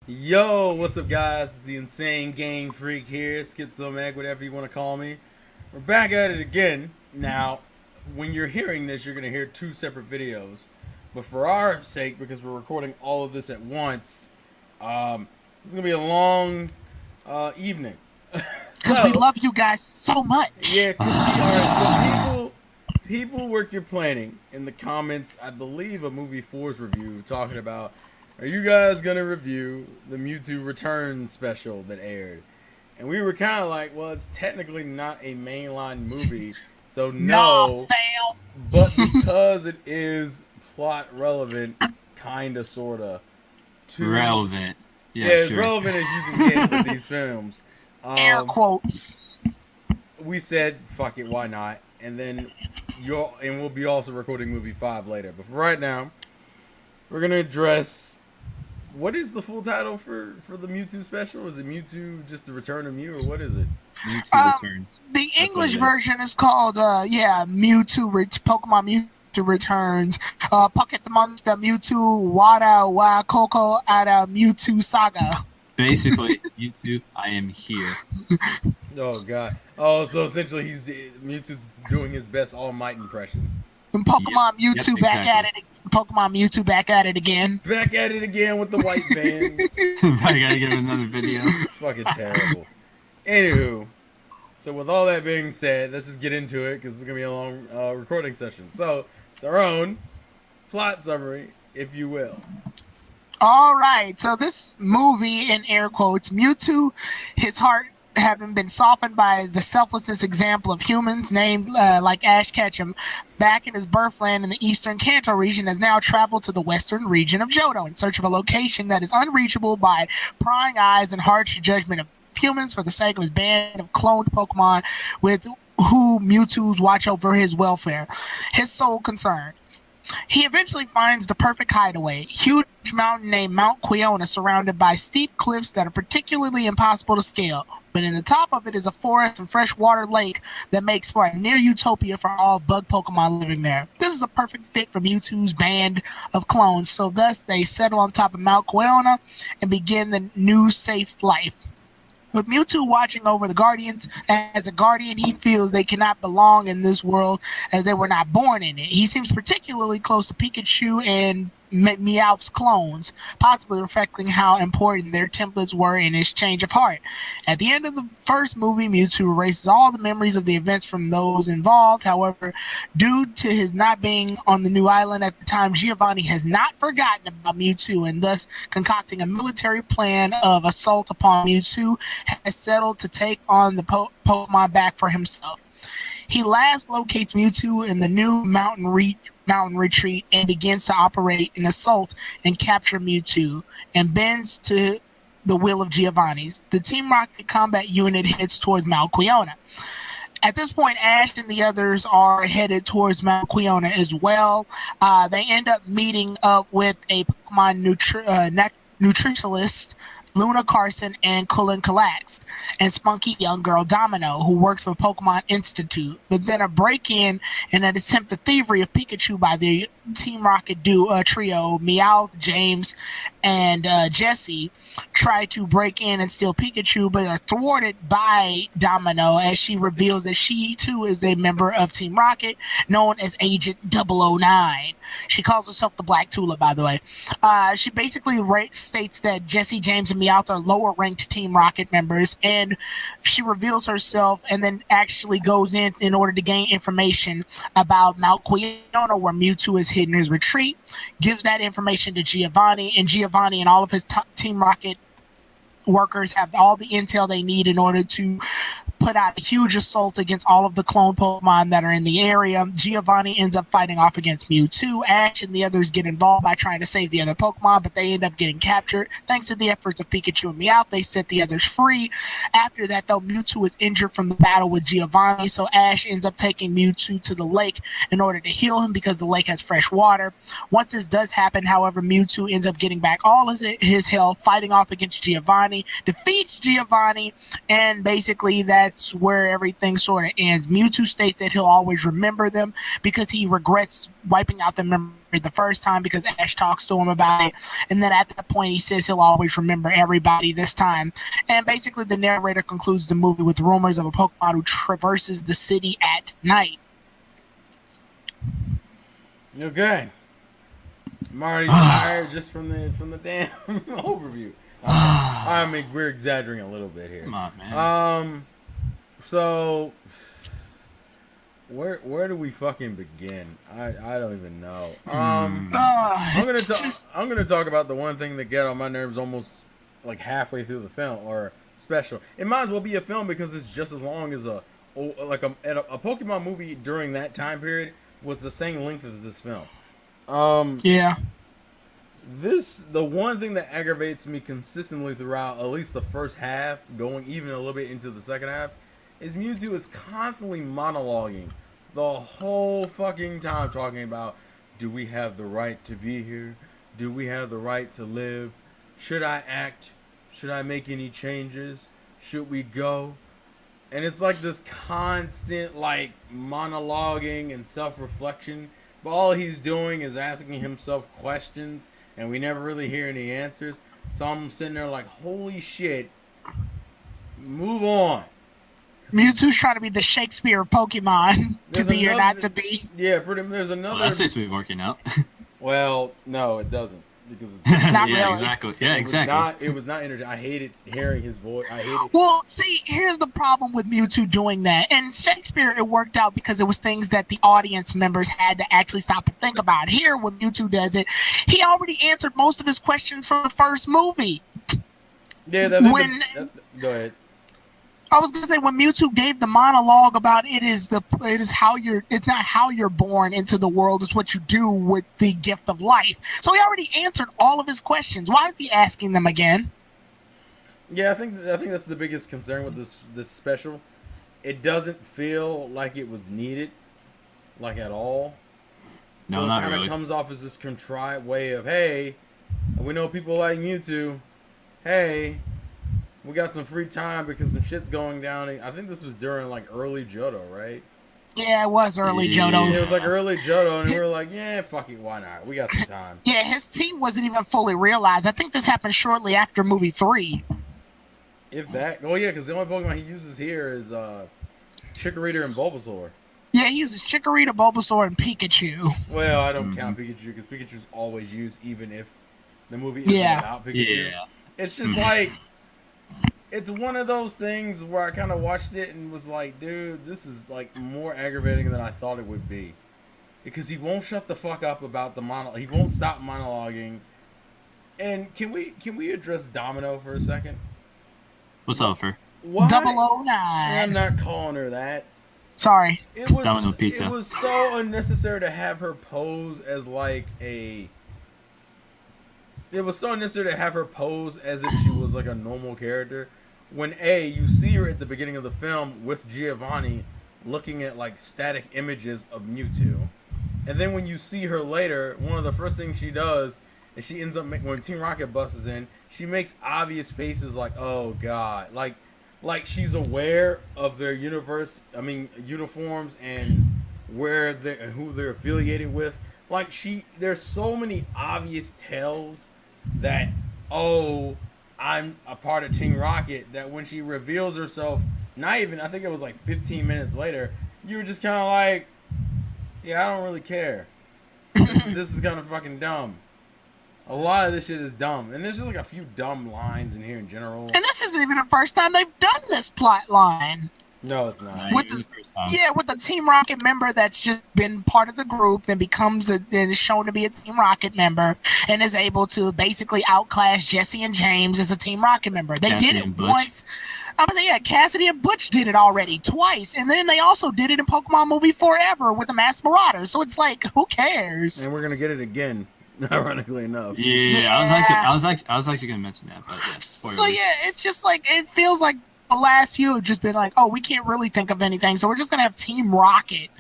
Yo, what's up, guys? It's the Insane Gang Freak here, Schizomag, whatever you want to call me. We're back at it again. Now, when you're hearing this, you're going to hear two separate videos. But for our sake, because we're recording all of this at once, it's going to be a long evening. Because we love you guys so much. Yeah, alright, so people work your planning in the comments, I believe a movie 4's review, talking about, are you guys gonna review the Mewtwo Return special that aired? And we were kind of like, well, it's technically not a mainline movie, so no. Fail. But because it is plot relevant, kinda, sorta, to relevant. Yeah, as sure. Relevant as you can get with these films. Air quotes. We said, fuck it, why not? And then we'll be also recording movie 5 later. But for right now, we're gonna address, what is the full title for the Mewtwo special? Is it Mewtwo just the Return of Mew, or what is it? Mewtwo Returns. The English version is called Mewtwo Pokemon Mewtwo Returns. Pocket the Monster Mewtwo Wada Wa Coco Ada Mewtwo Saga. Basically, Mewtwo, I am here. Oh god. Oh, so essentially Mewtwo's doing his best All Might impression. And Pokemon Mewtwo back at it. Pokemon Mewtwo back at it again. Back at it again with the white bands. I gotta give another video. It's fucking terrible. Anywho, so with all that being said, let's just get into it because it's gonna be a long recording session. So it's our own plot summary, if you will. All right, so this movie, in air quotes, Mewtwo, his heart having been softened by the selflessness example of humans named like Ash Ketchum, back in his birthland in the eastern Kanto region, has now traveled to the western region of Johto in search of a location that is unreachable by prying eyes and harsh judgment of humans for the sake of his band of cloned Pokemon with who Mewtwo's watch over his welfare, his sole concern. He eventually finds the perfect hideaway, huge mountain named Mount Quiona, surrounded by steep cliffs that are particularly impossible to scale. But in the top of it is a forest and freshwater lake that makes for a near utopia for all bug Pokemon living there. This is a perfect fit for Mewtwo's band of clones, so thus they settle on top of Mount Quiona and begin the new safe life. With Mewtwo watching over the Guardians, as a guardian, he feels they cannot belong in this world as they were not born in it. He seems particularly close to Pikachu and Meowth's clones, possibly reflecting how important their templates were in his change of heart. At the end of the first movie, Mewtwo erases all the memories of the events from those involved. However, due to his not being on the new island at the time, Giovanni has not forgotten about Mewtwo, and thus concocting a military plan of assault upon Mewtwo, has settled to take on the Pokemon back for himself. He last locates Mewtwo in the new mountain retreat and begins to operate an assault and capture Mewtwo, and bends to the will of Giovanni's. The Team Rocket combat unit heads towards Mount Quiona. At this point, Ash and the others are headed towards Mount Quiona as well. They end up meeting up with a Pokemon nutritionist, Luna Carson, and Cullen Calax, and spunky young girl Domino, who works for Pokemon Institute. But then a break-in and an attempt at thievery of Pikachu by the Team Rocket trio, Meowth, James, and Jesse, try to break in and steal Pikachu, but are thwarted by Domino as she reveals that she too is a member of Team Rocket, known as Agent 009. She calls herself the Black Tulip, by the way. She basically states that Jesse, James, and Meowth are lower-ranked Team Rocket members, and she reveals herself and then actually goes in order to gain information about Mount Quiona, where Mewtwo is hidden in his retreat, gives that information to Giovanni, and Giovanni and all of his Team Rocket workers have all the intel they need in order to put out a huge assault against all of the clone Pokemon that are in the area. Giovanni ends up fighting off against Mewtwo. Ash and the others get involved by trying to save the other Pokemon, but they end up getting captured. Thanks to the efforts of Pikachu and Meowth, they set the others free. After that, though, Mewtwo is injured from the battle with Giovanni, so Ash ends up taking Mewtwo to the lake in order to heal him because the lake has fresh water. Once this does happen, however, Mewtwo ends up getting back all his health, fighting off against Giovanni, defeats Giovanni, and basically that's where everything sort of ends. Mewtwo states that he'll always remember them because he regrets wiping out the memories the first time because Ash talks to him about it, and then at that point he says he'll always remember everybody this time. And basically the narrator concludes the movie with rumors of a Pokemon who traverses the city at night. Okay. I'm already tired just from the damn overview. I mean, we're exaggerating a little bit here. Come on, man. So where do we fucking begin? I don't even know. I'm gonna talk about the one thing that get on my nerves almost like halfway through the film or special. It might as well be a film because it's just as long as a Pokemon movie during that time period was the same length as this film. Yeah. The one thing that aggravates me consistently throughout at least the first half, going even a little bit into the second half, is Mewtwo is constantly monologuing the whole fucking time, talking about, do we have the right to be here? Do we have the right to live? Should I act? Should I make any changes? Should we go? And it's like this constant like monologuing and self-reflection, but all he's doing is asking himself questions, and we never really hear any answers. So I'm sitting there like, holy shit, move on. Mewtwo's trying to be the Shakespeare of Pokemon, to be or not to be. Yeah, pretty much. There's another. Well, that seems to be working out. Well, no, it doesn't. Because Not yeah, really. exactly. Yeah, exactly. It was not energy. I hated hearing his voice. I hated. Well, see, here's the problem with Mewtwo doing that. In Shakespeare, it worked out because it was things that the audience members had to actually stop and think about. Here, when Mewtwo does it, he already answered most of his questions from the first movie. Yeah, go ahead. I was gonna say when Mewtwo gave the monologue about it's not how you're born into the world, it's what you do with the gift of life. So he already answered all of his questions. Why is he asking them again? Yeah, I think that's the biggest concern with this special. It doesn't feel like it was needed, like at all. So No, not it kind of really. comes off as this contrived way of, hey, we know people like Mewtwo. Hey, we got some free time because some shit's going down. I think this was during like early Johto, right? Yeah, it was early Johto. It was like early Johto, and we were like, yeah, fuck it, why not? We got some time. Yeah, his team wasn't even fully realized. I think this happened shortly after movie 3. If that, oh yeah, because the only Pokemon he uses here is Chikorita and Bulbasaur. Yeah, he uses Chikorita, Bulbasaur, and Pikachu. Well, I don't count Pikachu because Pikachu's always used, even if the movie isn't about Pikachu. Yeah. It's just like, it's one of those things where I kind of watched it and was like, dude, this is like more aggravating than I thought it would be. Because he won't shut the fuck up about the monologue. He won't stop monologuing. And can we address Domino for a second? What's up, Fer? Why? 009. I'm not calling her that. Sorry. Domino Pizza. It was so unnecessary to have her pose as like a. It was so unnecessary to have her pose as if she was like a normal character. When you see her at the beginning of the film with Giovanni looking at like static images of Mewtwo. And then when you see her later, one of the first things she does is she ends up when Team Rocket busts in, she makes obvious faces like, oh god. Like she's aware of their uniforms and who they're affiliated with. Like there's so many obvious tells that, oh, I'm a part of Team Rocket, that when she reveals herself, not even, I think it was like 15 minutes later, you were just kind of like, yeah, I don't really care. This is kind of fucking dumb. A lot of this shit is dumb. And there's just like a few dumb lines in here in general. And this isn't even the first time they've done this plot line. No, it's not. With the Team Rocket member that's just been part of the group, then is shown to be a Team Rocket member, and is able to basically outclass Jesse and James as a Team Rocket member. They Cassidy did it and Butch. once. Cassidy and Butch did it already twice, and then they also did it in Pokemon Movie Forever with the Masked Marauders. So it's like, who cares? And we're gonna get it again, ironically enough. Yeah, I was actually gonna mention that, but yeah. So yeah, it's just like it feels like the last few have just been like, oh, we can't really think of anything, so we're just gonna have Team Rocket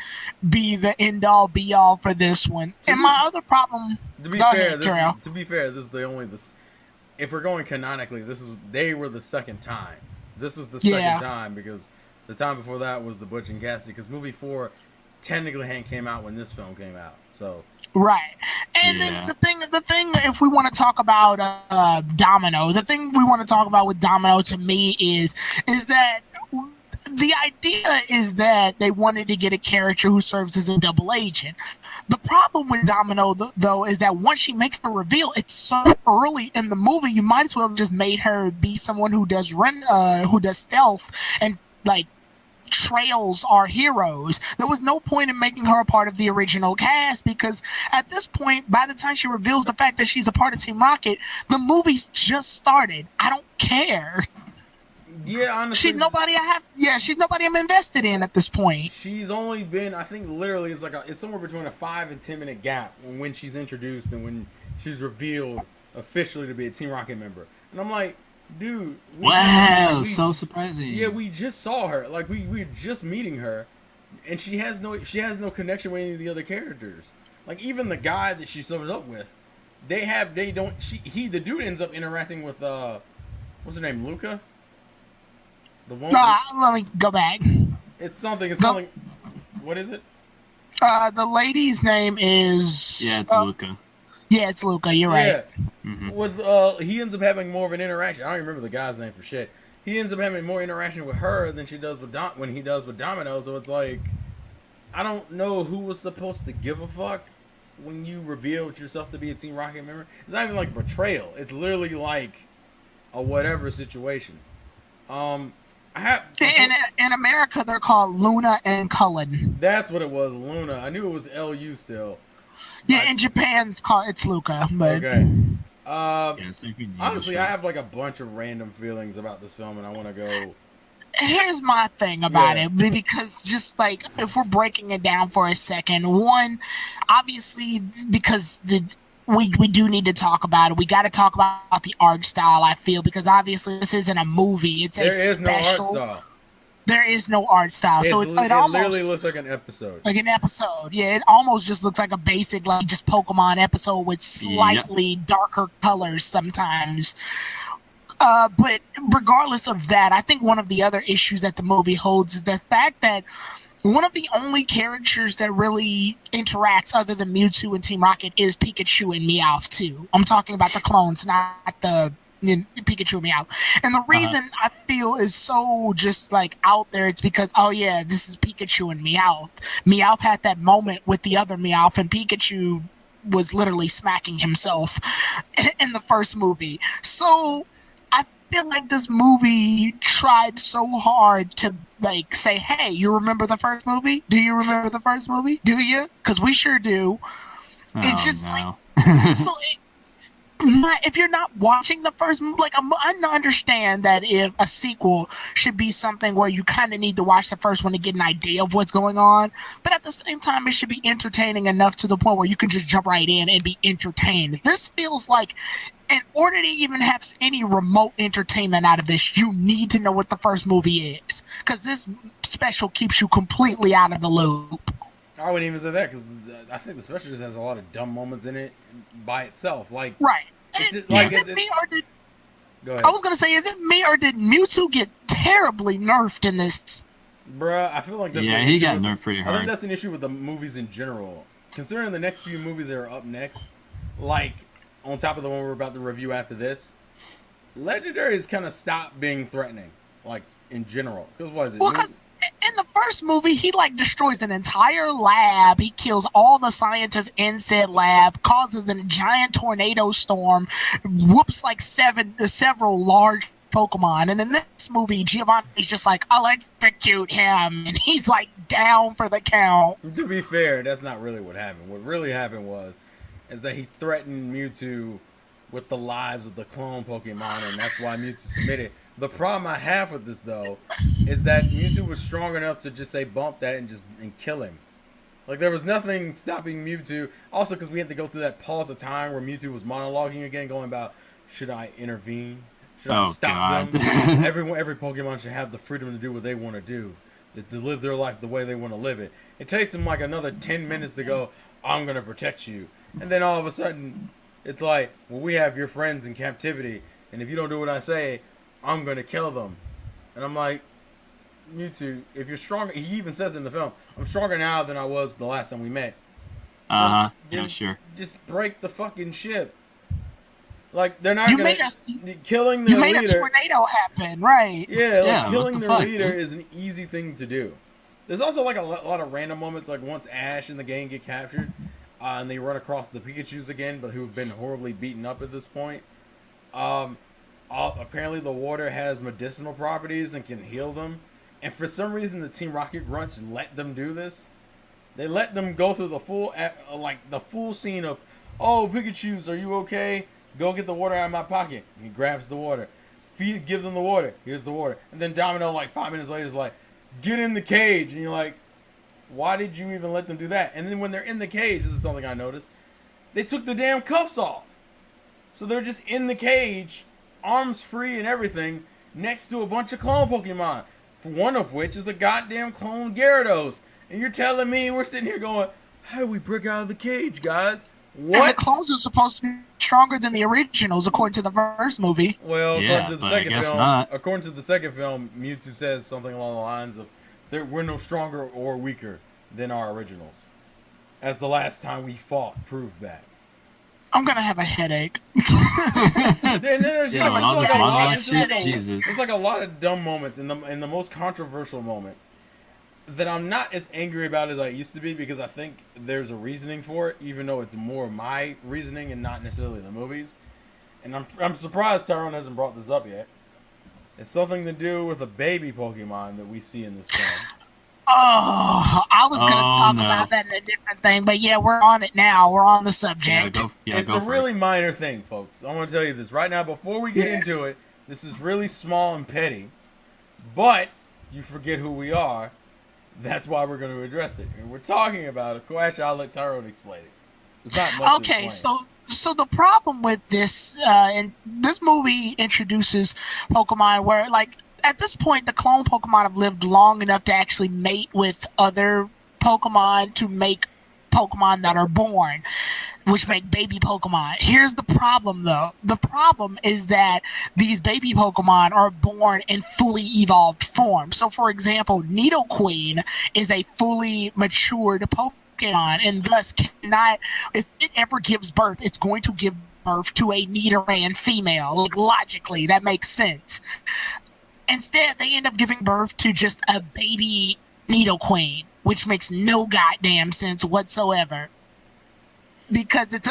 be the end all be all for this one. And my other problem. To be fair, this is the only this. If we're going canonically, they were the second time. This was the second time because the time before that was the Butch and Cassidy. Because movie 4, technically hadn't came out when this film came out. So Right. And Yeah. then the thing, if we want to talk about Domino, the thing we want to talk about with Domino to me is that the idea is that they wanted to get a character who serves as a double agent. The problem with Domino, though, is that once she makes the reveal, it's so early in the movie. You might as well have just made her be someone who does stealth and like trails our heroes. There was no point in making her a part of the original cast because at this point, by the time she reveals the fact that she's a part of Team Rocket, the movie's just started. I don't care. yeah, honestly, She's nobody I'm invested in at this point. she's only been, I think, literally, it's somewhere between a 5 and 10 minute gap when she's introduced and when she's revealed officially to be a Team Rocket member. And I'm like, dude, Wow, so surprising. yeah, we just saw her. Like we're just meeting her, and she has no connection with any of the other characters. Like even the guy that she serves up with, the dude ends up interacting with what's her name, Luca? The one. Let me go back. It's something. What is it? The lady's name is. Yeah, it's Luca. Yeah, it's Luca. You're right. Yeah. Mm-hmm. With he ends up having more of an interaction. I don't remember the guy's name for shit. He ends up having more interaction with her than she does with when he does with Domino. So it's like, I don't know who was supposed to give a fuck when you revealed yourself to be a Team Rocket member. It's not even like betrayal. It's literally like a whatever situation. In America, they're called Luna and Cullen. That's what it was, Luna. I knew it was LU still. Yeah, in Japan, it's Luca. But Okay. Yeah, same thing. Honestly, I have like a bunch of random feelings about this film, and I want to go. here's my thing about it, because just like if we're breaking it down for a second, one, obviously because we do need to talk about it. We got to talk about the art style, I feel, because obviously this isn't a movie. It's a special. No art style. There is no art style. So it almost literally looks like an episode. Like an episode. Yeah, it almost just looks like a basic, like just Pokemon episode with slightly darker colors sometimes. But regardless of that, I think one of the other issues that the movie holds is the fact that one of the only characters that really interacts other than Mewtwo and Team Rocket is Pikachu and Meowth too. I'm talking about the clones, not the Pikachu and Meowth. And the reason I feel is so just like out there, it's because, oh yeah, this is Pikachu and Meowth. Meowth had that moment with the other Meowth, and Pikachu was literally smacking himself in the first movie. So I feel like this movie tried so hard to like say, hey, you remember the first movie? Do you remember the first movie? Do you? Because we sure do. It's just like, so if you're not watching the first, like, I understand that if a sequel should be something where you kind of need to watch the first one to get an idea of what's going on, but at the same time, it should be entertaining enough to the point where you can just jump right in and be entertained. This feels like, in order to even have any remote entertainment out of this, you need to know what the first movie is, because this special keeps you completely out of the loop. I wouldn't even say that, because I think the special just has a lot of dumb moments in it by itself. Like, right. It's Is like it me or did... Go ahead. I was going to say, is it me or did Mewtwo get terribly nerfed in this? Bruh, I feel like that's he got nerfed pretty hard. I think that's an issue with the movies in general. Considering the next few movies that are up next, like, on top of the one we're about to review after this, Legendary has kind of stopped being threatening, like, in general. Because what is it? Well, because in the first movie, he, like, destroys an entire lab. He kills all the scientists in said lab, causes a giant tornado storm, whoops, like, several large Pokemon. And in this movie, Giovanni's just like, electrocute him. And he's, like, down for the count. To be fair, that's not really what happened. What really happened is that he threatened Mewtwo with the lives of the clone Pokemon, and that's why Mewtwo submitted. The problem I have with this, though, is that Mewtwo was strong enough to just say bump that and kill him. Like, there was nothing stopping Mewtwo. Also, because we had to go through that pause of time where Mewtwo was monologuing again, going about, should I intervene? Should I stop them? Every Pokemon should have the freedom to do what they want to do, to live their life the way they want to live it. It takes him like another 10 minutes to go, I'm going to protect you. And then all of a sudden, it's like, well, we have your friends in captivity, and if you don't do what I say, I'm going to kill them. And I'm like, Mewtwo, if you're stronger, he even says in the film, I'm stronger now than I was the last time we met. Yeah, Then sure. Just break the fucking ship. Like, they're not You gonna... made us. killing the You made a leader... tornado happen, right? Yeah, like, Yeah, killing what the their fuck, leader dude? is an easy thing to do. There's also, like, a lot of random moments, like, once Ash and the gang get captured, and they run across the Pikachus again, but who've been horribly beaten up at this point. Apparently the water has medicinal properties and can heal them. And for some reason, the Team Rocket grunts let them do this. They let them go through the full scene of, oh, Pikachus, are you okay? Go get the water out of my pocket. He grabs the water. Give them the water. Here's the water. And then Domino, like 5 minutes later, is like, get in the cage. And you're like, why did you even let them do that? And then when they're in the cage, this is something I noticed, they took the damn cuffs off. So they're just in the cage, arms free and everything, next to a bunch of clone Pokemon. For one of which is a goddamn clone Gyarados. And you're telling me we're sitting here going, how do we break out of the cage, guys? What? And the clones are supposed to be stronger than the originals, according to the first movie. Well, Yeah, according to the but I second guess film, not. according to the second film, Mewtwo says something along the lines of, "We're no stronger or weaker than our originals." As the last time we fought proved that. I'm gonna have a headache. There's Yeah, just all like this a lot- manga it's shit, like a- Jesus. It's like a lot of dumb moments in the most controversial moment that I'm not as angry about as I used to be, because I think there's a reasoning for it, even though it's more my reasoning and not necessarily the movies. And I'm surprised Tyrone hasn't brought this up yet. It's something to do with a baby Pokemon that we see in this film. Oh, I was gonna talk no. about that in a different thing, but yeah, we're on it now. We're on the subject. It's a really minor thing, folks. I want to tell you this right now before we get into it. This is really small and petty, but you forget who we are. That's why we're going to address it. And we're talking about it. Actually, I'll let Tyrone explain it. It's not much to Okay, explain. so the problem with this, and this movie introduces Pokemon where, like, at this point, the clone Pokemon have lived long enough to actually mate with other Pokemon to make Pokemon that are born, which make baby Pokemon. Here's the problem, though. The problem is that these baby Pokemon are born in fully evolved form. So, for example, Nidoqueen is a fully matured Pokemon, and thus cannot, if it ever gives birth, it's going to give birth to a Nidoran female. Like, logically, that makes sense. Instead, they end up giving birth to just a baby Nidoqueen, which makes no goddamn sense whatsoever. Because it's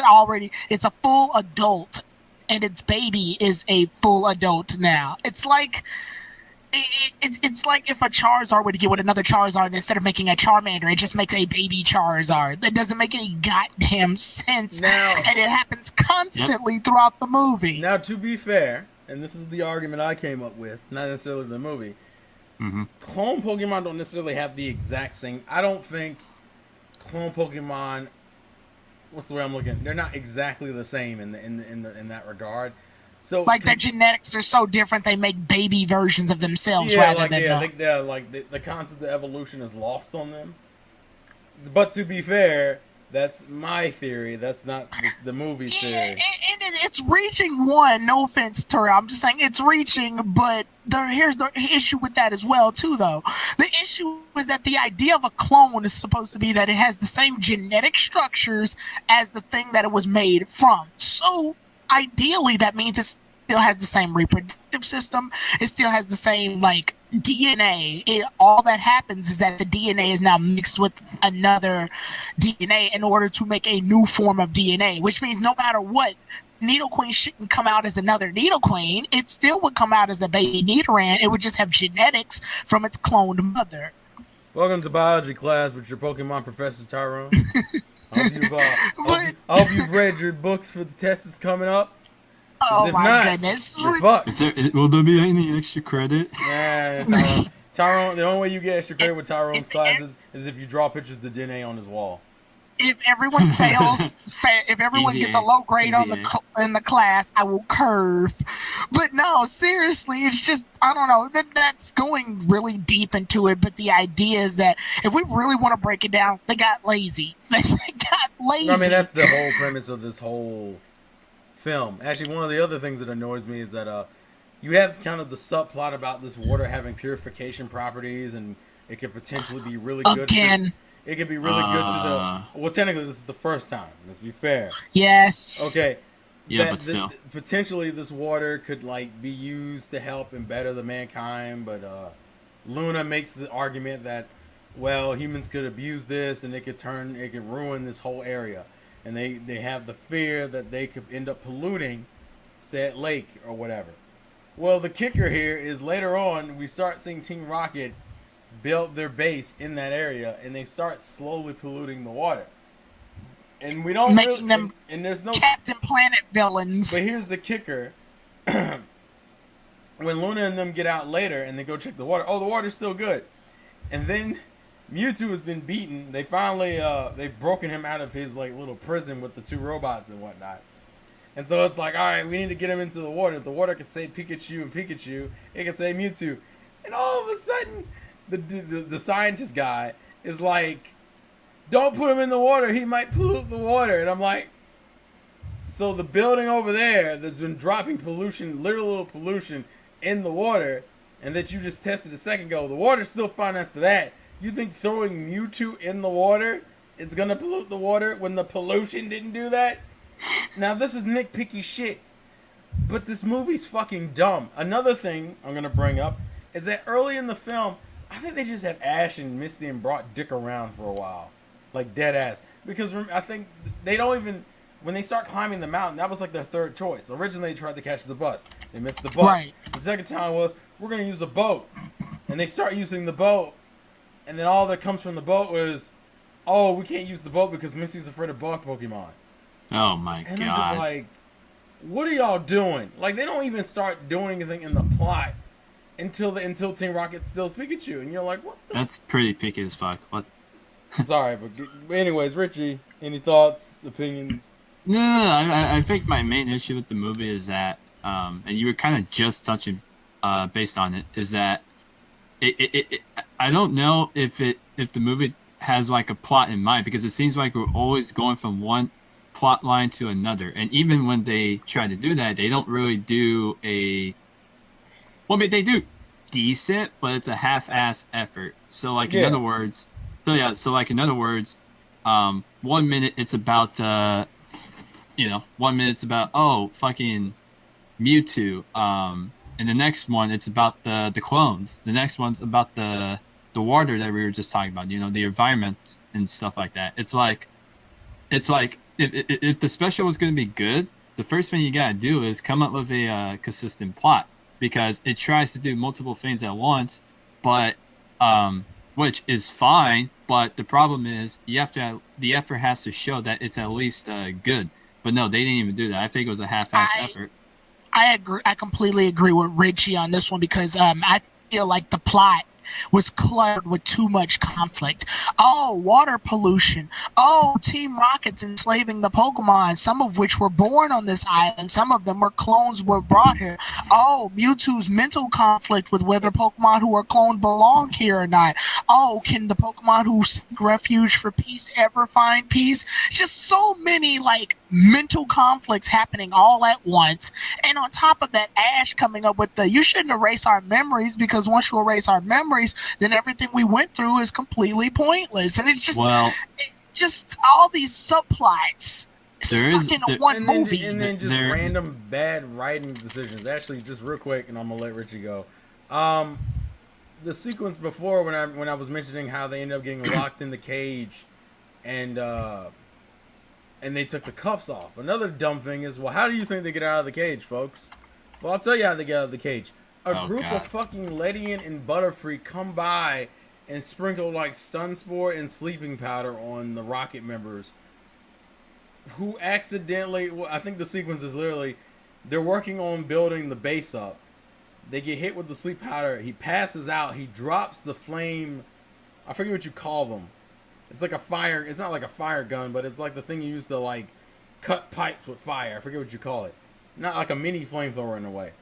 a full adult, and its baby is a full adult now. It's like it's like if a Charizard were to get with another Charizard, and instead of making a Charmander, it just makes a baby Charizard. That doesn't make any goddamn sense. Now- and it happens constantly throughout the movie. Now, to be fair, and this is the argument I came up with, not necessarily the movie, clone Pokemon don't necessarily have the exact same... I don't think clone Pokemon... What's the way I'm looking? They're not exactly the same in that regard. So Like, their genetics are so different, they make baby versions of themselves yeah, rather like than the concept of evolution is lost on them. But to be fair, that's my theory. That's not the movie's Yeah, theory. and it's reaching one. No offense, Tori. I'm just saying it's reaching, but here's the issue with that as well, too, though. The issue is that the idea of a clone is supposed to be that it has the same genetic structures as the thing that it was made from. So, ideally, that means it still has the same reproductive system. It still has the same, like, DNA. All that happens is that the DNA is now mixed with another DNA in order to make a new form of DNA, which means no matter what, Nidoqueen shouldn't come out as another Nidoqueen. It still would come out as a baby Nidoran. It would just have genetics from its cloned mother. Welcome to biology class with your Pokemon professor Tyrone. I hope you've read your books for the test that's coming up. Oh If my not, goodness. you're fucked. Will there be any extra credit? Yeah, Tyrone. The only way you get extra credit with Tyrone's classes is if you draw pictures of the DNA on his wall. If everyone fails, if everyone Easy gets a A. low grade on Easy in the class, I will curve. But no, seriously, it's just, I don't know, that's going really deep into it. But the idea is that if we really want to break it down, they got lazy. They got lazy. I mean, that's the whole premise of this whole film. Actually, one of the other things that annoys me is that you have kind of the subplot about this water having purification properties, and it could potentially be really good. Again. It could be really good to the. Well, technically, this is the first time. Let's be fair. Yes. Okay. Yeah, but still. Potentially, this water could like be used to help and better the mankind, but Luna makes the argument that, well, humans could abuse this and it could ruin this whole area, and they have the fear that they could end up polluting said lake or whatever. Well, the kicker here is later on we start seeing Team Rocket build their base in that area, and they start slowly polluting the water. And we don't making them and there's no Captain Planet villains. But here's the kicker. When Luna and them get out later and they go check the water, oh, the water's still good. And then Mewtwo has been beaten. They finally they've broken him out of his like little prison with the two robots and whatnot. And so it's like, all right, we need to get him into the water. If the water could say Pikachu and Pikachu, it could say Mewtwo. And all of a sudden, the scientist guy is like, don't put him in the water. He might pollute the water. And I'm like, so the building over there that's been dropping pollution, literal pollution, in the water, and that you just tested a second ago, the water's still fine after that. You think throwing Mewtwo in the water is going to pollute the water when the pollution didn't do that? Now, this is nitpicky shit, but this movie's fucking dumb. Another thing I'm going to bring up is that early in the film, I think they just have Ash and Misty and brought Dick around for a while. Like, dead ass. Because I think they don't even... When they start climbing the mountain, that was like their third choice. Originally, they tried to catch the bus. They missed the bus. Right. The second time was, we're going to use a boat. And they start using the boat. And then all that comes from the boat was, oh, we can't use the boat because Misty's afraid of bug Pokemon. Oh my god. And I'm just like, what are y'all doing? Like, they don't even start doing anything in the plot until Team Rocket steals Pikachu. And you're like, what the... That's pretty picky as fuck. What? Sorry, but anyways, Richie, any thoughts, opinions? No, I think my main issue with the movie is that, and you were kind of just touching based on it, is that I don't know if the movie has like a plot in mind, because it seems like we're always going from one plot line to another, and even when they try to do that, they don't really do well, they do decent, but it's a half-ass effort. So like in other words, 1 minute it's about 1 minute's about, oh, fucking Mewtwo, and the next one it's about the clones. The next one's about the water that we were just talking about, the environment and stuff like that. It's like if the special was going to be good, the first thing you gotta do is come up with a consistent plot, because it tries to do multiple things at once, but which is fine, but the problem is the effort has to show that it's at least good. But no, they didn't even do that. I think it was a half-ass effort. I agree. I completely agree with Richie on this one, because I feel like the plot was cluttered with too much conflict. Oh, water pollution. Oh, Team Rocket's enslaving the Pokemon, some of which were born on this island. Some of them were clones were brought here. Oh, Mewtwo's mental conflict with whether Pokemon who are cloned belong here or not. Oh, can the Pokemon who seek refuge for peace ever find peace? Just so many, like, mental conflicts happening all at once. And on top of that, Ash coming up with you shouldn't erase our memories, because once you erase our memories, then everything we went through is completely pointless. And it's just all these subplots stuck in one movie. And then just random bad writing decisions. Actually, just real quick, and I'm gonna let Richie go. The sequence before, when I was mentioning how they ended up getting locked in the cage, and they took the cuffs off. Another dumb thing is, well, how do you think they get out of the cage, folks? Well, I'll tell you how they get out of the cage. A group of fucking Ledian and Butterfree come by and sprinkle like stun spore and sleeping powder on the Rocket members, who accidentally, I think the sequence is literally, they're working on building the base up. They get hit with the sleep powder. He passes out. He drops the flame. I forget what you call them. It's like a fire. It's not like a fire gun, but it's like the thing you use to like cut pipes with fire. I forget what you call it. Not like a mini flamethrower in a way.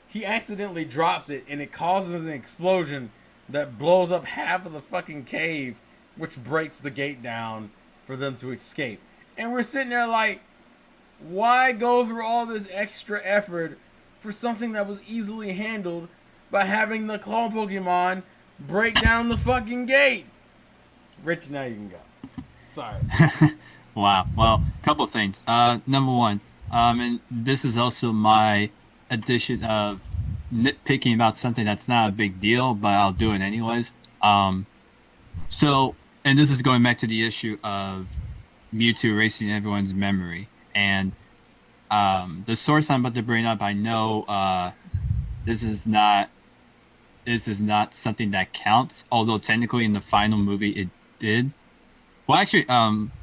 He accidentally drops it, and it causes an explosion that blows up half of the fucking cave, which breaks the gate down for them to escape. And we're sitting there like, why go through all this extra effort for something that was easily handled by having the clone Pokemon break down the fucking gate. Rich, now you can go. Sorry. Wow. Well, a couple of things. Number one, and this is also my addition of nitpicking about something that's not a big deal, but I'll do it anyways. So, and this is going back to the issue of Mewtwo erasing everyone's memory. And the source I'm about to bring up, I know this is not something that counts, although technically in the final movie it did. Well, actually,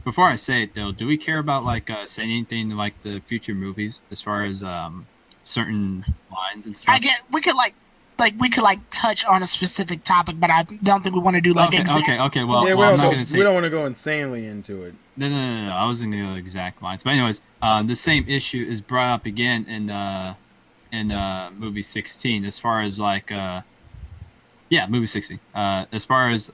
before I say it though, do we care about like saying anything like the future movies as far as certain lines and stuff? We could touch on a specific topic, but I don't think we want to do like exact. Okay. Well, yeah, I'm not gonna say. We don't want to go insanely into it. No. I wasn't gonna go exact lines, but anyways, the same issue is brought up again in movie 16 as far as like movie 16 as far as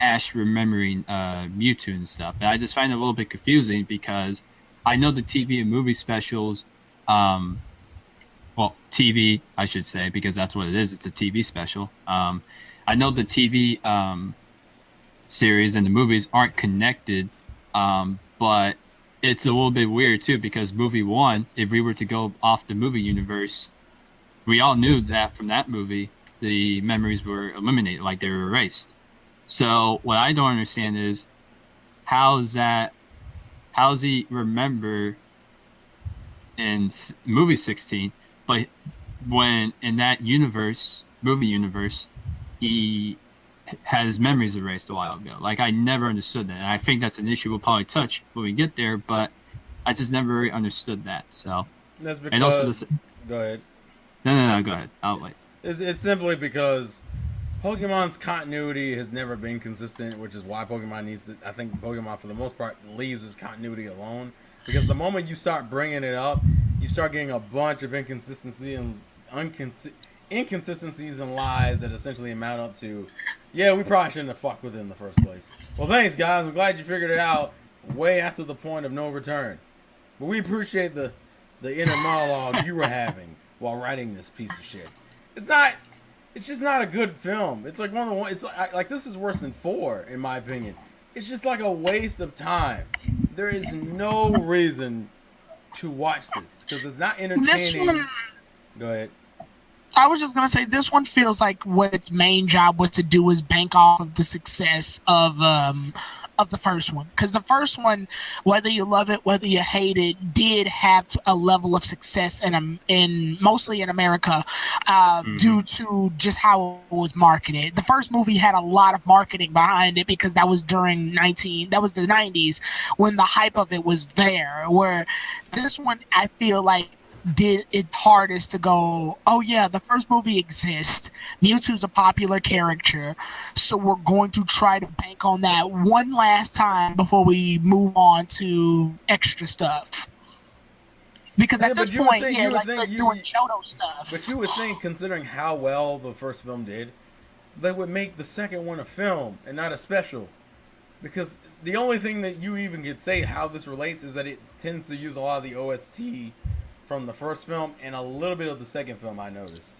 Ash remembering Mewtwo and stuff. And I just find it a little bit confusing because I know the TV and movie specials, well, TV, I should say, because that's what it is. It's a TV special. I know the TV series and the movies aren't connected, but it's a little bit weird too because movie one, if we were to go off the movie universe, we all knew that from that movie, the memories were eliminated, like they were erased. So what I don't understand is how does he remember in movie 16, but when in that movie universe, he had his memories erased a while ago. Like I never understood that. And I think that's an issue we'll probably touch when we get there, but I just never really understood that. So that's because. And also go ahead. No. Go ahead. I'll wait. It's simply because Pokemon's continuity has never been consistent, which is why Pokemon needs to. I think Pokemon, for the most part, leaves its continuity alone. Because the moment you start bringing it up, you start getting a bunch of inconsistencies and lies that essentially amount up to, yeah, we probably shouldn't have fucked with it in the first place. Well, thanks, guys. I'm glad you figured it out way after the point of no return. But we appreciate the inner monologue you were having while writing this piece of shit. It's just not a good film. It's like one of the ones. It's like this is worse than 4, in my opinion. It's just like a waste of time. There is no reason to watch this because it's not entertaining. Go ahead. I was just gonna say this one feels like what its main job was to do is bank off of the success of the first one, because the first one, whether you love it, whether you hate it, did have a level of success in mostly in America due to just how it was marketed. The first movie had a lot of marketing behind it because that was during the 90s when the hype of it was there, where this one I feel like did it hardest to go, oh yeah, the first movie exists. Mewtwo's a popular character, so we're going to try to bank on that one last time before we move on to extra stuff. Because at this point, they're doing Johto stuff. But you would think, considering how well the first film did, they would make the second one a film and not a special. Because the only thing that you even could say how this relates is that it tends to use a lot of the OST from the first film and a little bit of the second film, I noticed.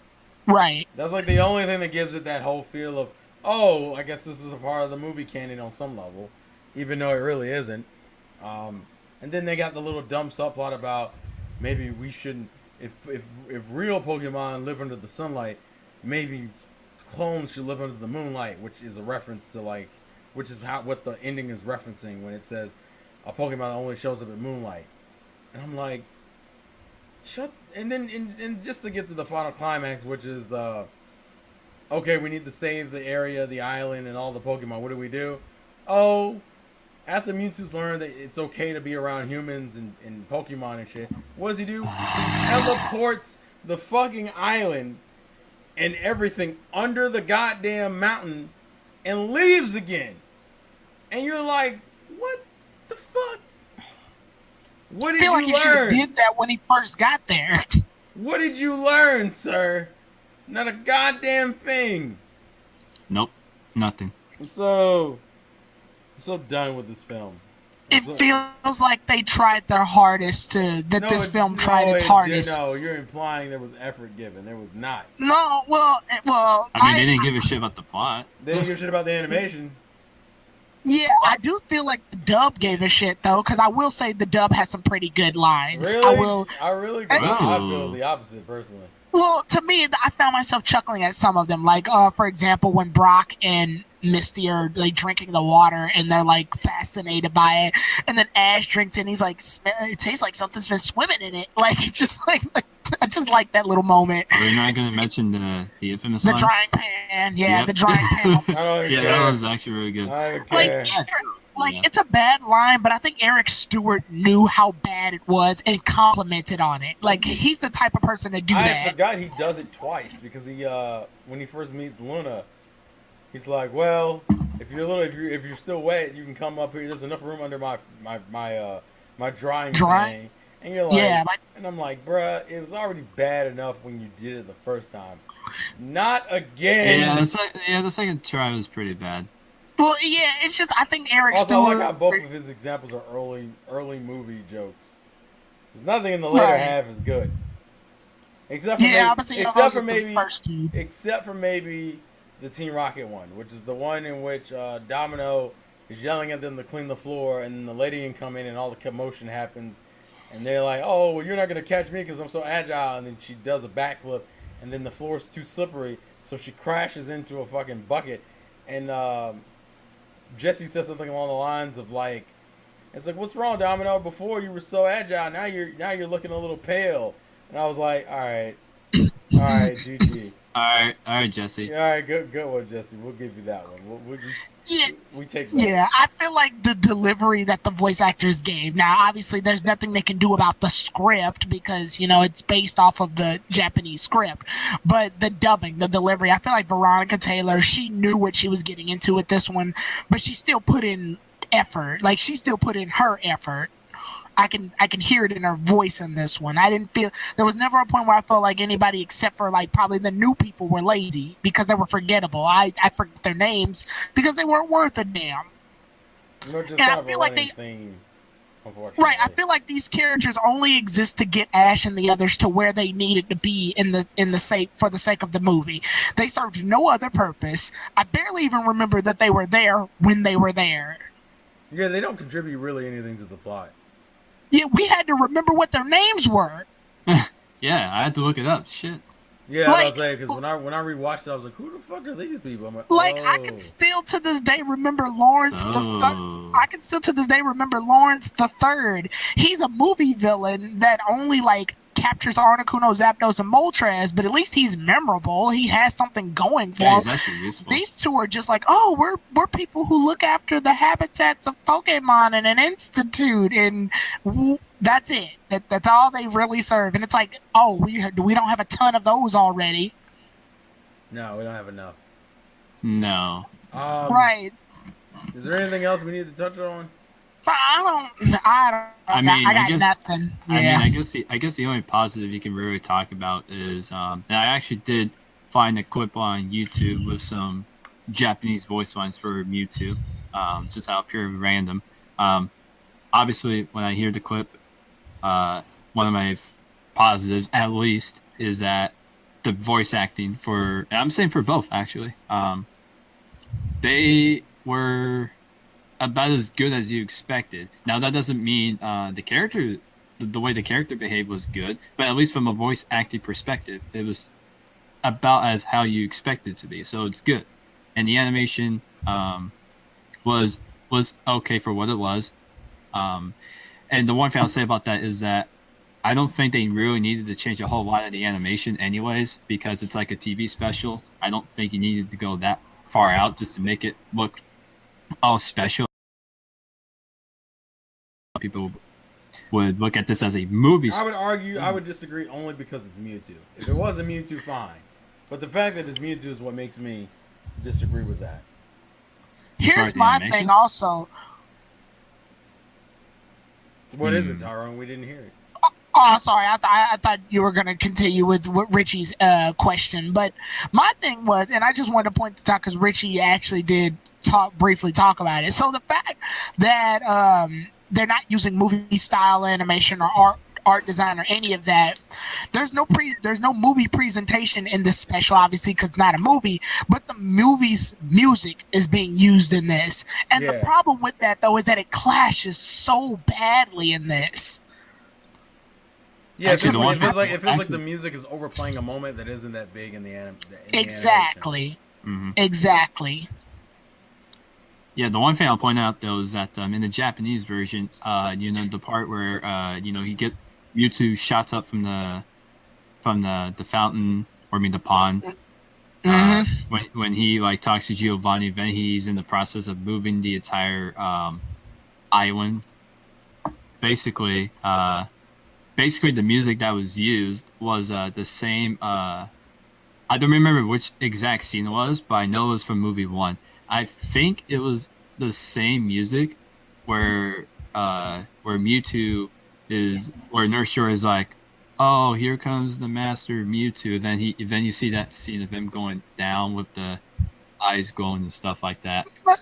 Right. That's like the only thing that gives it that whole feel of, oh, I guess this is a part of the movie canon on some level, even though it really isn't. And then they got the little dumb subplot about maybe we shouldn't, if real Pokemon live under the sunlight, maybe clones should live under the moonlight, which is a reference to what the ending is referencing when it says a Pokemon only shows up at moonlight. And I'm like, and just to get to the final climax, which is okay, we need to save the area, the island, and all the Pokemon. What do? Oh, after Mewtwo's learned that it's okay to be around humans and Pokemon and shit, what does he do? He teleports the fucking island and everything under the goddamn mountain and leaves again. And you're like, what the fuck? What did you learn? I feel like he should have did that when he first got there. What did you learn, sir? Not a goddamn thing. Nope, nothing. I'm so done with this film. It feels like they tried their hardest this film tried its hardest. No, you're implying there was effort given. There was not. No, well, I mean, they didn't give a shit about the plot. They didn't give a shit about the animation. Yeah, I do feel like the dub gave a shit though, because I will say the dub has some pretty good lines. Really? I feel the opposite personally. Well, to me, I found myself chuckling at some of them. Like, for example, when Brock and Misty are like drinking the water and they're like fascinated by it, and then Ash drinks it and he's like, it tastes like something's been swimming in it. Like, just like I just like that little moment. Are we not going to mention the infamous the line? drying pan? Yeah, Yep. the drying pan. Yeah, that was actually really good. I don't care. It's a bad line, but I think Eric Stewart knew how bad it was and complimented on it. Like, he's the type of person to do that. I forgot he does it twice because he when he first meets Luna, he's like, "Well, if you're still wet, you can come up here. There's enough room under my drying pan." And you're like, yeah, and I'm like, bruh, it was already bad enough when you did it the first time. Not again. Yeah, the second try was pretty bad. Well, yeah, it's just I think Eric also, Stewart. I like how both of his examples are early movie jokes. There's nothing in the later half is good, except for maybe the Team Rocket one, which is the one in which Domino is yelling at them to clean the floor, and then the lady can come in, and all the commotion happens, and they're like, "Oh, well, you're not gonna catch me because I'm so agile," and then she does a backflip, and then the floor's too slippery, so she crashes into a fucking bucket, and Jesse says something along the lines of like, it's like, "What's wrong, Domino? Before you were so agile. Now you're looking a little pale." And I was like, "All right, GG. All right, Jesse. All right, good one, Jesse. We'll give you that one. We take that. Yeah, I feel like the delivery that the voice actors gave. Now, obviously, there's nothing they can do about the script because, it's based off of the Japanese script. But the dubbing, the delivery, I feel like Veronica Taylor, she knew what she was getting into with this one, but she still put in effort. Like, she still put in her effort. I can hear it in her voice in this one. I didn't feel there was never a point where I felt like anybody except for like probably the new people were lazy because they were forgettable. I forget their names because they weren't worth a damn. Just kind of a running theme, unfortunately. Right, I feel like these characters only exist to get Ash and the others to where they needed to be for the sake of the movie. They served no other purpose. I barely even remember that they were there when they were there. Yeah, they don't contribute really anything to the plot. Yeah, we had to remember what their names were. Yeah, I had to look it up. Shit. Yeah, I was saying because when I rewatched it, I was like, "Who the fuck are these people?" I'm like, I can still to this day remember Lawrence the Third. I can still to this day remember Lawrence the Third. He's a movie villain that only captures Articuno, Zapdos, and Moltres, but at least he's memorable. He has something going for him. He's actually useful. These two are just like, oh, we're people who look after the habitats of Pokemon and an institute, and that's it. That's all they really serve. And it's like, oh, we don't have a ton of those already. No, we don't have enough. No. Right. Is there anything else we need to touch on? I got nothing. Yeah. I guess the only positive you can really talk about is, and I actually did find a clip on YouTube with some Japanese voice lines for Mewtwo, just out pure random. Obviously, when I hear the clip, one of my positives, at least, is that the voice acting and I'm saying for both actually, they were about as good as you expected. Now that doesn't mean the character, the way the character behaved was good, but at least from a voice acting perspective, it was about as how you expected it to be. So it's good, and the animation was okay for what it was. And the one thing I'll say about that is that I don't think they really needed to change a whole lot of the animation, anyways, because it's like a TV special. I don't think you needed to go that far out just to make it look all special. People would look at this as a movie. I would disagree only because it's Mewtwo. If it wasn't Mewtwo, fine. But the fact that it's Mewtwo is what makes me disagree with that. Here's my thing also. What is it, Tyrone? We didn't hear it. Oh, sorry. I thought you were going to continue with Richie's question. But my thing was, and I just wanted to point this out because Richie actually did briefly talk about it. So the fact that they're not using movie style animation or art design or any of that. There's no movie presentation in this special, obviously, because it's not a movie, but the movie's music is being used in this. And the problem with that, though, is that it clashes so badly in this. Yeah, actually, it feels like the music is overplaying a moment that isn't that big in the Exactly. Exactly. Yeah, the one thing I'll point out though is that in the Japanese version, the part where Mewtwo shots up from the fountain, or the pond, when he like talks to Giovanni, then he's in the process of moving the entire island. Basically, the music that was used was the same. I don't remember which exact scene it was, but I know it was from movie 1. I think it was the same music where Mewtwo is, where Nurse Shore is like, "Oh, here comes the Master Mewtwo." Then you see that scene of him going down with the eyes glowing and stuff like that. I'm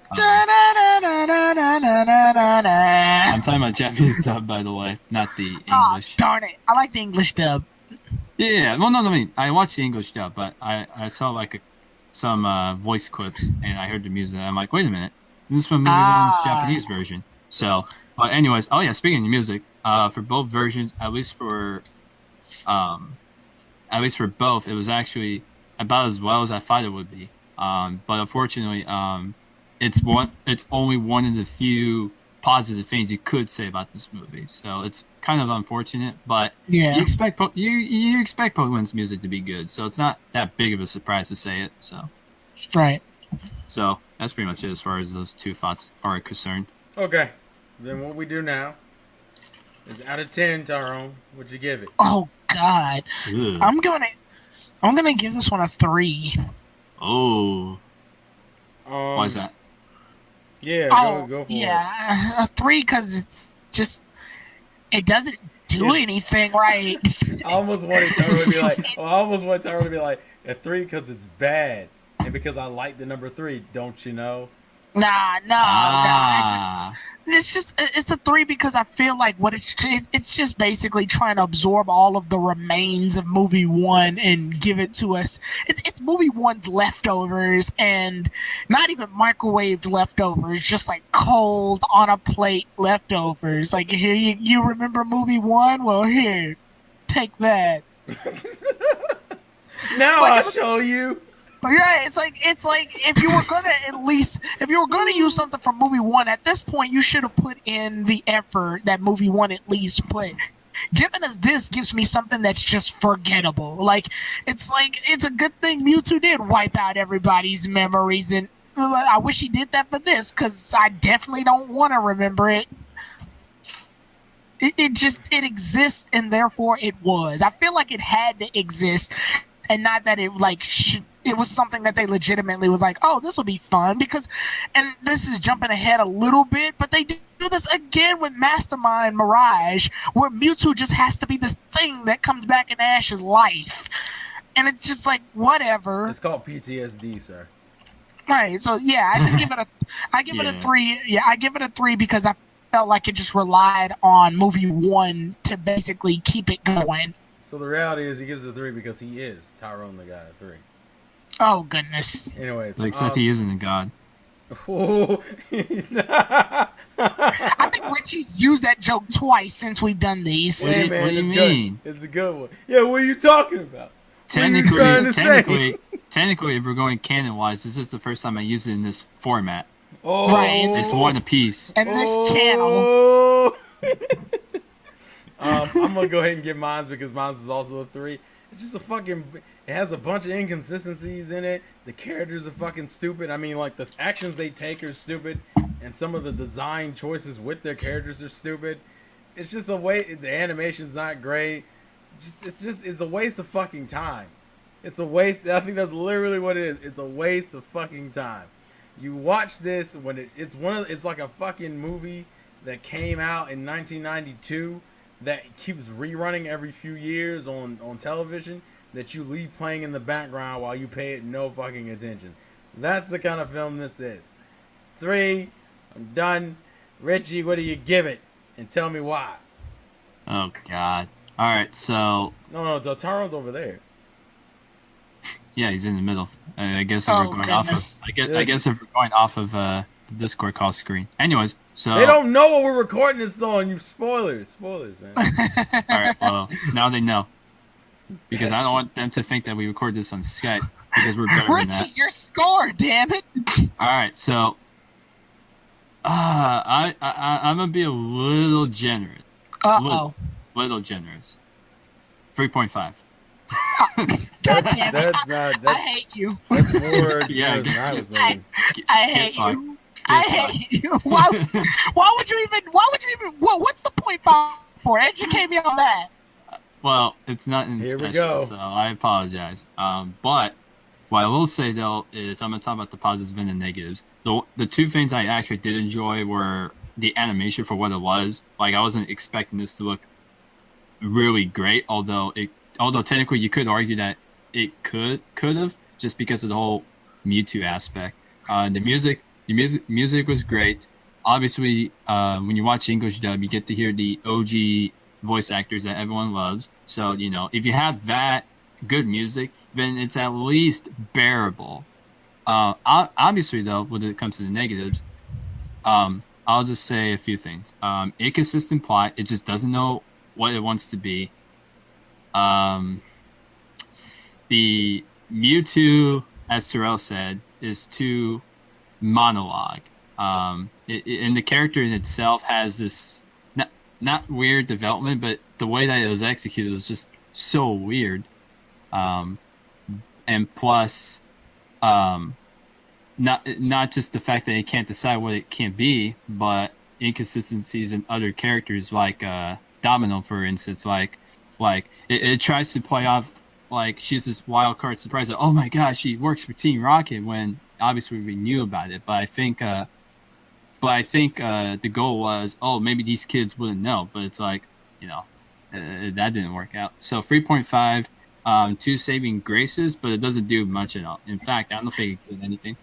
talking about Japanese dub, by the way, not the English. Oh, darn it! I like the English dub. Yeah, well, no, I mean, I watched the English dub, but I saw like some voice clips, and I heard the music, and I'm like, wait a minute, this is from movie 1's Japanese version. So, but anyways, oh yeah, speaking of music, for both versions, at least for both, it was actually about as well as I thought it would be. But unfortunately, it's only one of the few positive things you could say about this movie. So it's kind of unfortunate, but you expect Pokemon's music to be good, so it's not that big of a surprise to say it. So right. So that's pretty much it as far as those two thoughts are concerned. Okay, then what we do now is out of 10, Tyrone, what'd you give it? Oh God, ugh. I'm gonna give this one a 3. Oh, why is that? Yeah, go for it. Yeah, a 3 because it doesn't do anything right. I almost wanted Tyrone to be like, a 3 because it's bad, and because I like the number 3. Don't you know? Nah. It's a 3 because I feel like it's just basically trying to absorb all of the remains of movie 1 and give it to us. It's movie 1's leftovers, and not even microwaved leftovers, just like cold on a plate leftovers. Like, here, you remember movie 1? Well, here, take that. Now I'll show you. Yeah, it's like if you were gonna use something from movie 1 at this point, you should have put in the effort that movie 1 at least put. Giving us this gives me something that's just forgettable. It's a good thing Mewtwo did wipe out everybody's memories, and I wish he did that for this, because I definitely don't want to remember it. It exists, and therefore it was. I feel like it had to exist, and not that it it was something that they legitimately was like, oh, this will be fun, because, and this is jumping ahead a little bit, but they do this again with Mastermind Mirage, where Mewtwo just has to be this thing that comes back in Ash's life. And it's just like, whatever. It's called PTSD, sir. Right, so yeah, I just give it a 3. Yeah, I give it a 3 because I felt like it just relied on movie 1 to basically keep it going. So the reality is he gives it a 3 because he is Tyrone the guy at 3. Oh, goodness. Anyways. Except he isn't a god. I think Richie's used that joke twice since we've done these. Hey, man, what do you mean? It's a good one. Yeah, what are you talking about? Technically, if we're going canon-wise, this is the first time I use it in this format. Oh. Right. It's one apiece. And this channel. I'm going to go ahead and give mine because mine is also a 3. It's just it has a bunch of inconsistencies in it. The characters are fucking stupid. I mean, like, the actions they take are stupid, and some of the design choices with their characters are stupid. It's just the animation's not great. It's a waste of fucking time. It's a waste. I think that's literally what it is. It's a waste of fucking time. You watch this when it's like a fucking movie that came out in 1992 that keeps rerunning every few years on television that you leave playing in the background while you pay it no fucking attention. That's the kind of film this is. 3. I'm done. Richie, what do you give it? and tell me why. Oh God. All right, so No, Dotaro's over there. yeah, he's in the middle. I guess if we're going goodness. I guess if we're going off of the Discord call screen. Anyways, so They don't know what we're recording this on. You spoilers, man. all right, well now they know because I don't want them to think that we record this on Skype because we're better than that. Richie, your score, damn it! All right, so I'm gonna be a little generous. Little generous. 3.5. God damn it! That's I hate you. That's more Yeah, generous than I was thinking. I hate you. I hate you. Why would you even? What's the point for? Educate me on that. Well, it's nothing Here we special, go. so I apologize. But what I will say though is I'm gonna talk about the positives and the negatives. The two things I actually did enjoy were the animation for what it was. Like I wasn't expecting this to look really great, although technically you could argue that it could have just because of the whole Mewtwo aspect. The music was great. Obviously, when you watch English dub, you get to hear the OG voice actors that everyone loves. So if you have that good music, then it's at least bearable. Obviously, though, when it comes to the negatives, I'll just say a few things. Inconsistent plot. It just doesn't know what it wants to be. The Mewtwo, as Terrell said, is too monologue. And the character in itself has this not weird development, but the way that it was executed was just so weird. And plus, not just the fact that it can't decide what it can be, but inconsistencies in other characters like Domino, for instance. Like it tries to play off like she's this wild card surprise. That, oh my gosh, she works for Team Rocket when obviously we knew about it. But I think the goal was, oh, maybe these kids wouldn't know. But it's like, that didn't work out. So 3.5, 2 saving graces, but it doesn't do much at all. In fact, I don't think it did anything.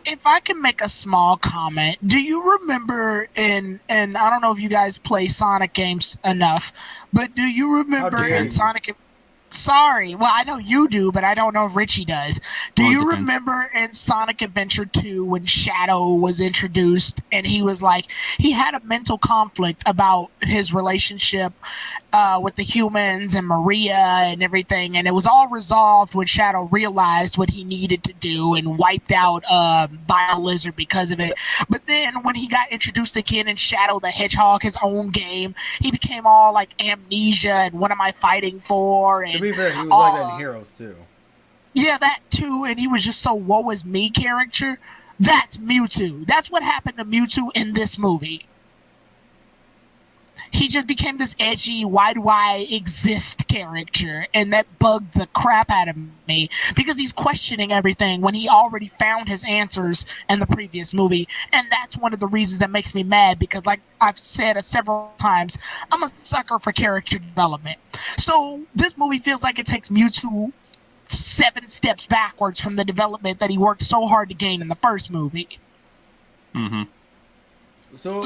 If I can make a small comment, do you remember and I don't know if you guys play Sonic games enough, but do you remember in Sonic? Sorry, well I know you do, but I don't know if Richie does. Do you remember in Sonic Adventure 2 when Shadow was introduced and he was like, he had a mental conflict about his relationship with the humans and Maria and everything, and it was all resolved when Shadow realized what he needed to do and wiped out BioLizard because of it. But then when he got introduced again in Shadow the Hedgehog, his own game, he became all like amnesia and what am I fighting for? And to be fair, he was like that in Heroes too. Yeah, that too, and he was just so woe is me character. That's Mewtwo. That's what happened to Mewtwo in this movie. He just became this edgy, why do I exist character, and that bugged the crap out of me because he's questioning everything when he already found his answers in the previous movie, and that's one of the reasons that makes me mad because, like I've said several times, I'm a sucker for character development. So this movie feels like it takes Mewtwo 7 steps backwards from the development that he worked so hard to gain in the first movie. Mm-hmm. So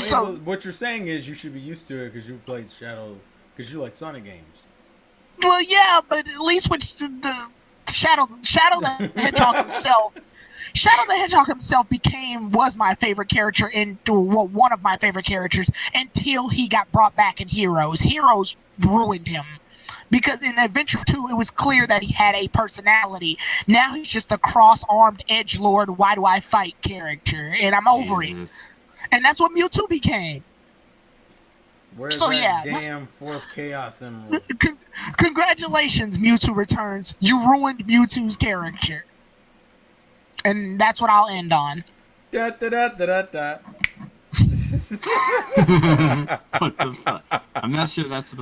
what you're saying is you should be used to it because you played Shadow, because you like Sonic games. Well, yeah, but at least with the Shadow the Hedgehog himself, Shadow the Hedgehog himself was my favorite character one of my favorite characters until he got brought back in Heroes. Heroes ruined him. Because in Adventure 2, it was clear that he had a personality. Now he's just a cross-armed edgelord, why do I fight character, and I'm over it. And that's what Mewtwo became. Where's that damn fourth Chaos Emerald? Congratulations, Mewtwo Returns. You ruined Mewtwo's character. And that's what I'll end on. Da da da da da da. What the fuck? I'm not sure that's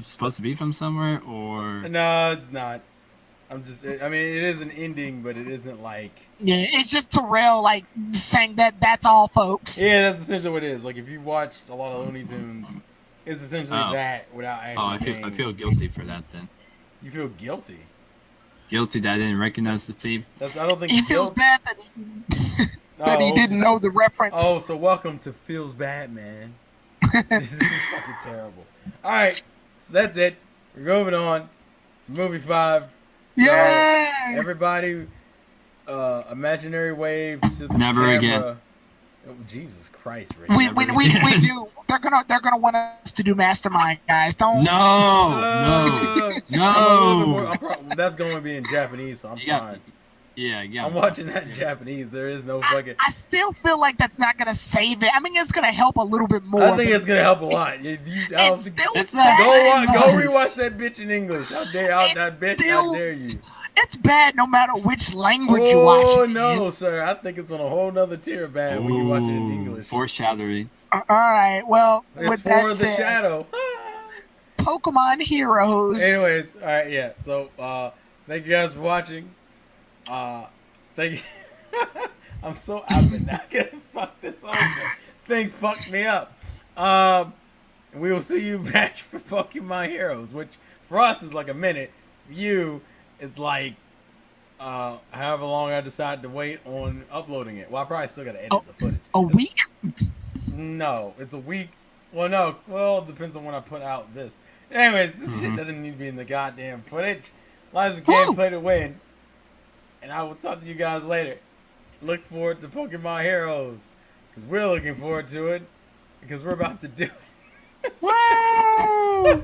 supposed to be from somewhere or... No, it's not. I mean, it is an ending, but it isn't like... Yeah, it's just Terrell, like, saying that's all, folks. Yeah, that's essentially what it is. Like, if you watched a lot of Looney Tunes, it's essentially that without actually I feel guilty for that, then. You feel guilty? Guilty that I didn't recognize the theme? I don't think he feels bad that he didn't know the reference. Oh, so welcome to Feels Bad, man. This is fucking terrible. All right, so that's it. We're moving on to movie 5. Yeah. Everybody, imaginary wave to the Never camera. again. Oh, Jesus Christ, Rick. We do. They're gonna want us to do Mastermind, guys. Don't. No. That's going to be in Japanese, so I'm fine. Yeah. I'm watching that in Japanese. There is no fucking. I still feel like that's not gonna save it. I mean, it's gonna help a little bit more. I think it's gonna help a lot. It's not- Go rewatch that bitch in English. How dare you? It's bad no matter which language you watch. Oh no, sir! I think it's on a whole nother tier bad when you watch it in English. Foreshadowing. All right. Well, It's with for that the said, shadow. Pokemon Heroes. Anyways, all right, yeah. So, thank you guys for watching. Thank you. I've been not gonna fuck this over. Thing fucked me up. We will see you back for Pokemon Heroes, which for us is like a minute. For you, it's like however long I decide to wait on uploading it. Well, I probably still gotta edit the footage. A week? No, it's a week. Well, no. Well, it depends on when I put out this. Anyways, this shit doesn't need to be in the goddamn footage. Lives of gameplay to win. And I will talk to you guys later. Look forward to Pokemon Heroes. Because we're looking forward to it. Because we're about to do it. Woo!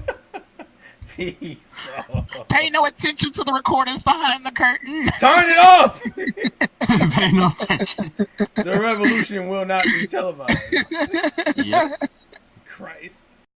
Peace. Pay no attention to the recorders behind the curtain. Turn it off! Pay no attention. The revolution will not be televised. Yep. Christ.